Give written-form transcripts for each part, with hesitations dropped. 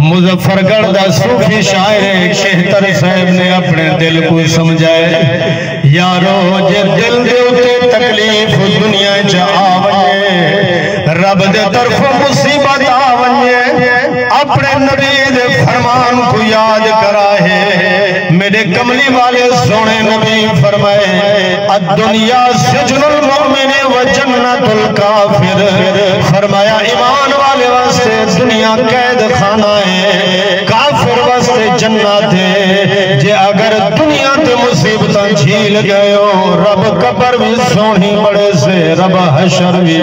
مظفر گڑھ دا صوفی شاعر شہتر صاحب نے اپنے دل کو سمجھائے یارو جے دل دے اتے تکلیف دنیا چا آوئے رب دے طرف مصیبت آوئے اپنے نبی دے فرمان کو یاد کرا ہے میرے کملی والے سونے نبی فرمائے الدنیا سجن المؤمن و جنت الکافر فرمایا ایمان والے واسطے دنیا قید خانہ ہے کافر واسطے جنت ہے جے اگر دنیا تے مصیبتاں جھیل گئے ہو رب قبر بھی سونی بڑے سے رب حشر بھی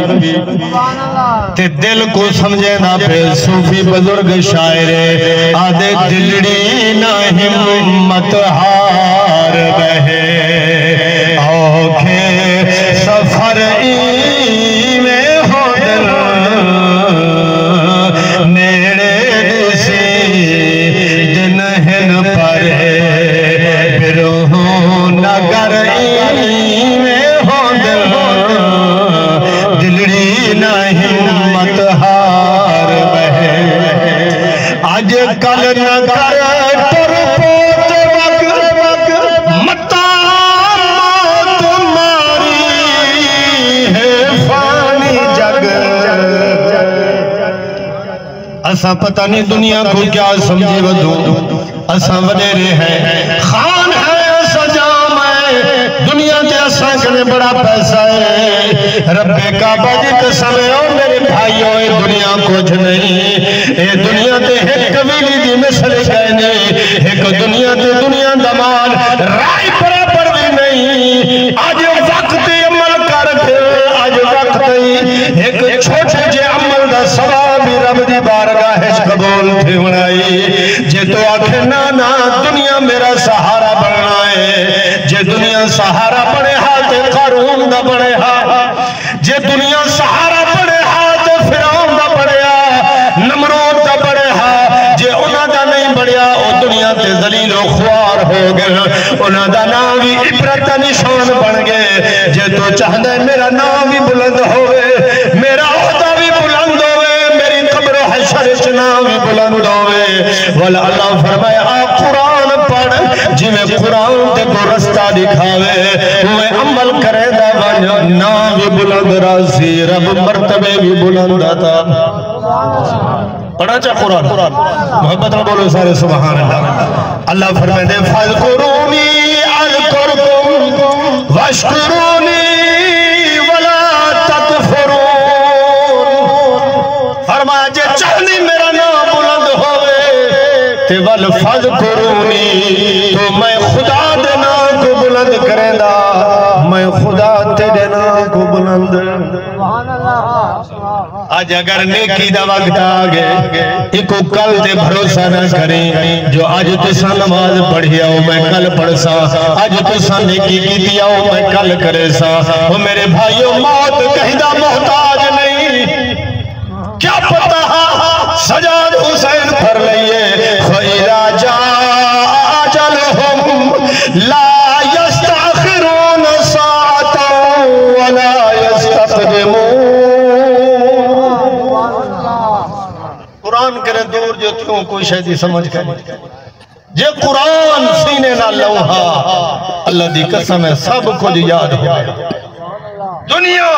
تے دل کو سمجھے نہ پہ صوفی بزرگ شاعر آدھے دلڑی نہ ہمت ہار بہے آنکھیں سفر میں ہو دل نیڑے دسی دن ہن پر برہوں نگر میں ہو دل دلڑی نہ ہمت ہار بہے آج کل نگر تر پوت وقت متا تمہاری ہے فانی جگ اساں پتہ نہیں دنیا کو کیا سمجھے ودو اساں وڈیرے ہیں خان ہے سجام ہے دنیا تے اساں کنے بڑا پیسہ ہے رب کعبہ دی قسم ہے او میرے بھائیو اے دنیا کچھ نہیں اے دنیا تے ایک قبیلی دی مثل کہنے ایک دنیا تے دنیا دمال رائی برابر بھی نہیں آج وقت عمل کر پھر آج وقت ایک چھوٹے جے عمل دا ثواب رب دی بارگاہ قبول تھی بنائی جے تو آکھے نا دنیا میرا سہارا بننا ہے جے دنیا سہارا بنے ہاں تے قارون دا بنے ہاں جے دنیا سہارا بنے ہاں تے فرعون دا بنے ہاں نمرود دا بنے ہاں جے انہاں دا نہیں بڑھیا او دنیا تے ذلیل و خوار ہو گئے انہاں دا نام بھی عبرت نشان بن گئے جے تو چاہدے میرا نام بھی بلند ہوئے میرا عہدہ بھی بلند ہوئے میری قبر و حشر نام بھی بلند ہوئے والا اللہ فرمائے آپ قرآن پڑھ جی میں قرآن تے کو رستہ دکھاوے میں عمل کرے دا بنیا نام بھی بلند راسی رب مرتبے بھی بلند آتا پڑھا چاہ قرآن محبت نہ بولو سارے سبحان اللہ اللہ فرمائے دے فَذْكُرُونِي أَذْكُرْكُمْ وَاشْكُرُونِي وَلَا تَكْفُرُونَ فرمایا جے چاہنی میرا نام بلند ہوئے تے وَالْفَذْكُرُونِي تو میں خدا دے نام کو بلند کریں دا میں خدا تیرے نام کو بلند آج اگر نیکی دا وقت آگے ایکو کل دے بھروسہ نہ کریں جو آج تسا نماز پڑھی آؤ میں کل پڑھ سا آج تسا نیکی کی دیا ہو میں کل کرے سا وہ میرے بھائیوں موت کہیں دا محتاج نہیں کیا پتہ سجاد حسین پھر لئیے فَإِذَا جَاءَ أَجَلُهُمْ لَا يَسْتَأْخِرُونَ سَاعَةً وَلَا يَسْتَقْدِمُونَ قرآن کرے دور جو تیوں کوئی شہدی سمجھ کرے جے قرآن سینے نہ لوہا اللہ دی قسم ہے سب کو جو یاد ہو دنیا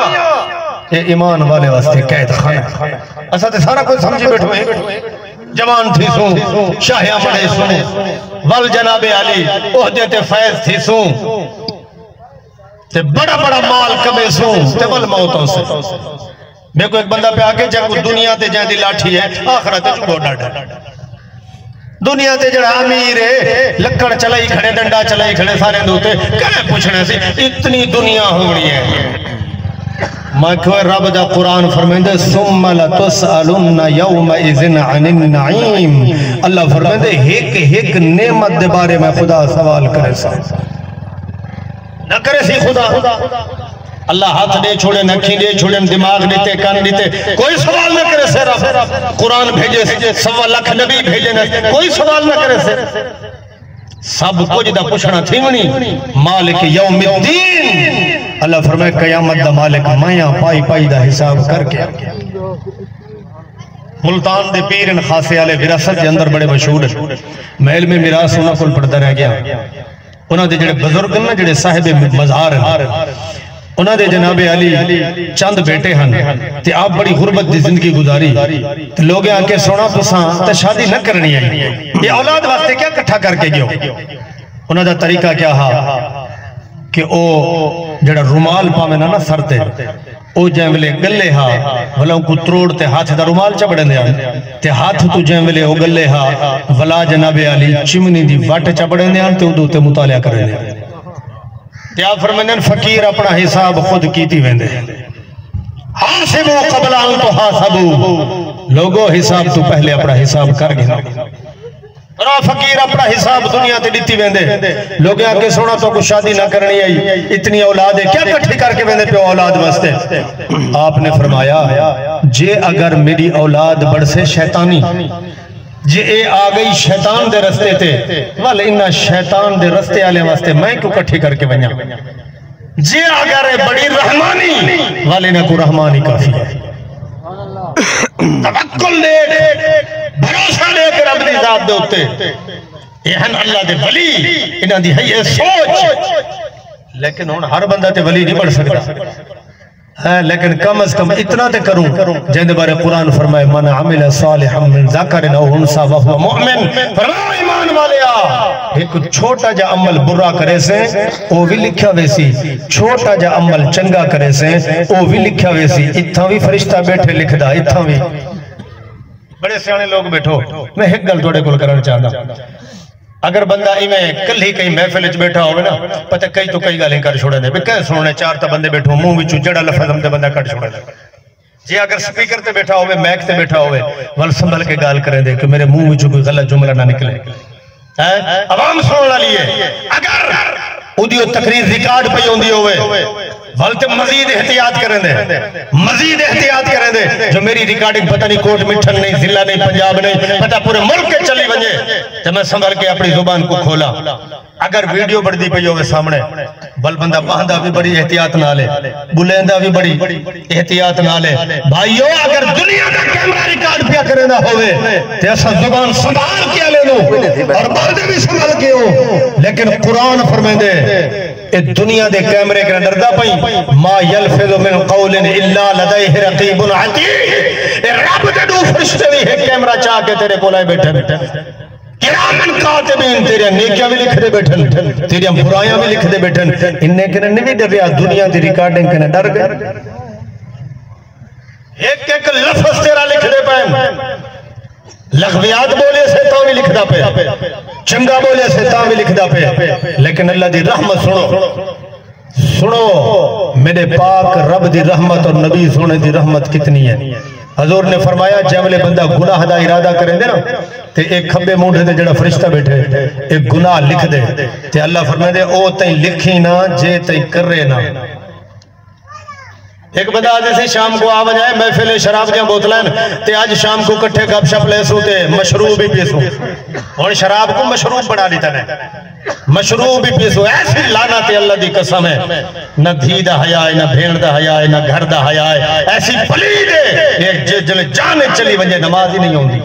یہ ایمان والے واسطے قید خانہ ایسا تے سارا کوئی سمجھے بیٹھوئے جوان تھی سوں شاہ امڑے سوں ول جناب علی عہدے تے فیض تھی سوں تے بڑا بڑا مال کبے سوں تے ول موتوں سے میں کو ایک بندہ پہ آکے جب دنیا تے جہاں دی لاٹھی ہے آخرت چھوڑ ڈاڑا دنیا تے جڑا امیر ہے لکڑ چلائی کھڑے ڈنڈا چلائی کھڑے سارے دوتے کہنے پوچھنے سے اتنی دنیا ہونی ہے میں کہو رب دا قرآن فرمیندے ثم لتسألن یومئذ عن النعیم اللہ فرمیندے ایک نعمت دے بارے میں خدا سوال کرے سا نہ کرے سی خدا اللہ ہاتھ دے چھوڑے نکھی دے چھوڑے دماغ دیتے کان دیتے کوئی سوال نہ کرے سے رب قرآن بھیجے 100 لاکھ نبی بھیجے کوئی سوال نہ کرے سے سب کچھ دا پوچھنا تھی منی مالک یوم الدین اللہ فرمائے قیامت دا مالک مائیاں پائی پائی دا حساب کر کے ملتان دے پیرن خاصے آلے وراثت دے اندر بڑے مشہور ہیں محل میں میراث انہاں کل پڑھتا رہ گیا انہاں دے جڑے بزرگ ہیں جڑے صاحب مزار ہیں انہاں دے جناب علی چند بیٹے ہیں تے آپ بڑی غربت دی زندگی گزاری تے لوگ آکے سونا پساں تے شادی نہ کرنی ہے یہ اولاد واسطے کیا کٹھا کر کے گئے انہاں دا طریقہ کیا ہا کہ او جڑا رومال پاویں نا سرتے او جائیں ویلے گلے ہا ولا کو تروڑ تے ہاتھ دا رومال چبڑے دے تے ہاتھ تو جائیں ویلے او گلے ہا ولا جناب علی چمنی دی وٹ چبڑے دے تے اودوں تے مطالعہ کرے دے تے آپ فرمائیں فقیر اپنا حساب خود کیتی ویندے حاسبو قبل ان تحاسبو لوگو حساب تو پہلے اپنا حساب کر گیا اور فقیر اپنا حساب دنیا تے دیتی ویندے لوگ آکے سونا تو کچھ شادی نہ کرنی آئی اتنی اولاد ہے کیا کٹھی کر کے ویندے پہ اولاد واسطے آپ نے فرمایا جے اگر میری اولاد بڑھ سے شیطانی جے اے آگئی شیطان دے رستے تے وال انہا شیطان دے رستے آلے واسطے میں کیوں کٹھی کر کے ونیا جے اگر بڑی رحمانی وال انہا کو رحمانی کافی ہے توکل لے بھروسہ لے کر اپنی ذات دے ہوتے یہ اللہ دے ولی انہاں دی ہے یہ سوچ لیکن ہر بندہ تے ولی نہیں بڑھ سکتا لیکن کم از کم اتنا تے کروں جہاں دے بارے قرآن فرمائے من عمل صالحا من ذکر او انثى وهو مؤمن فرمائے ایمان والیا ایک چھوٹا جا عمل برا کرے سے او بھی لکھا ویسی چھوٹا جا عمل چنگا کرے سے او بھی لکھا ویسی اتھا بھی فرشتہ بیٹھے لکھ دا اتھا بھی بڑے سیانے لوگ بیٹھو میں ایک گل توڑے کل کرنا چاہتا اگر بندہ ایمیں کل ہی کہیں محفل اچ بیٹھا ہوئے نا پتہ کئی تو کئی گالیں کر چھوڑے دے بھی کہیں سنونے چار تا بندے بیٹھو منہ وچو جڑا لفظ ہم تے بندہ کٹ چھوڑے دے جی اگر سپیکر تے بیٹھا ہوئے میک تے بیٹھا ہوئے ول سنبھل کے گال کریں دے کہ میرے منہ وچو کوئی غلط جملہ نہ نکلے عوام سننا لیے اگر اودیو تقریر ریکارڈ پہ ہوندی ہوئے ولتے مزید احتیاط کریں دے مزید احتیاط کریں دے جو میری ریکارڈنگ پتہ نہیں کوٹ مٹھن نہیں ضلع نہیں پنجاب نہیں پتہ پورے ملک کے چلی ونجے تو میں سنبھل کے اپنی زبان کو کھولا اگر ویڈیو بڑھ دی پہ ہوئے سامنے بل بندہ باندھا بھی بڑی احتیاط نہ لے بلیندہ بھی بڑی احتیاط نہ لے بھائیو اگر دنیا کا کیمرہ ریکارڈ پیا کریں دا ہوئے تو ایسا زبان سنبھال کیا لے لو اور باندھے بھی سنبھال کے ہو لیکن قرآن فرمائیں دے دنیا دے کیمرے کے ڈردہ پئی ما یلفظ من قول الا لدیہ رقیب عتید رب دے دو فرشتے بھی ہے کیمرہ چاہ کے تیرے کولائے بیٹھے کرامن کاتبین تیرے نیکیاں بھی لکھ دے بیٹھن تیرے برایاں بھی لکھ دے بیٹھن انہیں کنے نہیں ڈر رہا دنیا دی ریکارڈنگ کنے ڈر گئے ایک ایک لفظ تیرا لکھ دے پہن لغویات بولے سے تو بھی لکھ دا پہ چنگا بولے سے تو بھی لکھ دا پہ لیکن اللہ دی رحمت سنو میرے پاک رب دی رحمت اور نبی سونے دی رحمت کتنی ہے حضور نے فرمایا جیولے بندہ گناہ دا ارادہ کریں دے نا تے ایک کھبے مونڈے دے جڑا فرشتہ بیٹھے ایک گناہ لکھ دے تے اللہ فرمائے دے او تائیں لکھی نا جے تائیں کر رہے نا ایک بندہ آدھے سے شام کو آوہ جائے محفل شراب جہاں بوتلین تے آج شام کو کٹھے گپ شپ لے سو تے مشروب بھی پیسو اور شراب کو مشروب بڑھا دیتا ہے مشروب بھی پیسو ایسی لانا تے اللہ دی قسم ہے نہ دھی دا حیاء ہے نہ بھیڑ دا حیاء ہے نہ گھر دا حیاء ہے ایسی پلید ہے ایک جلے جانے چلی ونجے نماز ہی نہیں ہوندی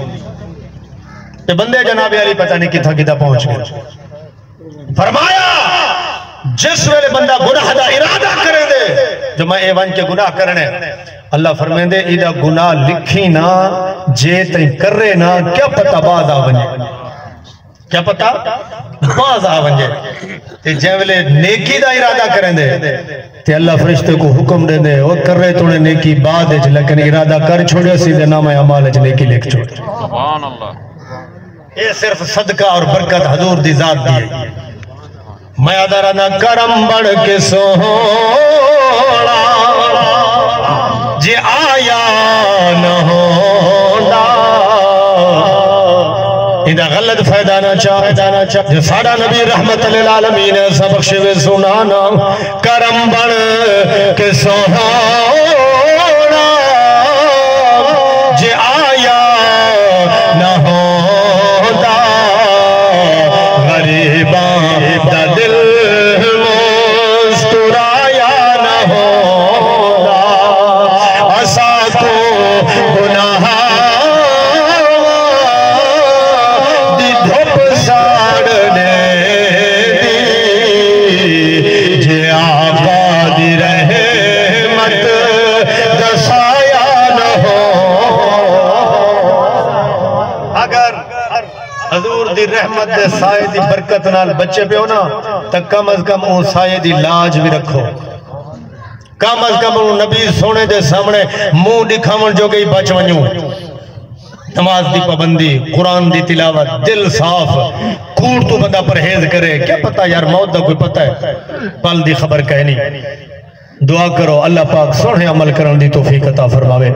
تے بندے جناب علی پتہ نہیں کتھا کتھا پہنچ گئے فرمایا جس ویلے بندہ گناہ دا ارادہ کرے دے جو میں ایوان کے گناہ کرنے اللہ فرمائیں دے ایدہ گناہ لکھی نا جے تین کر رہے نا کیا پتہ باز آونجے کیا پتہ باز آونجے تے جے ویلے نیکی دا ارادہ کریں دے تے اللہ فرشتے کو حکم دے دے وہ کر رہے تونے نیکی بعد ہے لیکن ارادہ کر چھوڑے سیدھے نام اعمال ہے نیکی لکھ چھوڑے سبحان اللہ یہ صرف صدقہ اور برکت حضور دی ذات دی ہے میں ادھر نہ کرم بڑھ کے سوڑا جے آیا نہ ہونا ادھا غلط فائدہ نہ چاہ جو ساڑا نبی رحمت للعالمین سبق شوے سنانا کرم بڑھ کے سوڑا جے آیا نہ ہونا غریباں دا دل مسترایا نہ رحمت دے سائے دی برکت نال بچے پہ ہونا تو کم از کم وہ سائے دی لاج بھی رکھو، کم از کم وہ نبی سونے دے سامنے منہ دکھاون جو گئی بچ ونجو، نماز دی پابندی، قرآن دی تلاوت، دل صاف، کوڑ تو بندہ پرہیز کرے، کیا پتہ یار موت دا کوئی پتہ ہے، پل دی خبر کہنی۔ دعا کرو اللہ پاک سونے عمل کرن دی توفیق عطا فرماوے۔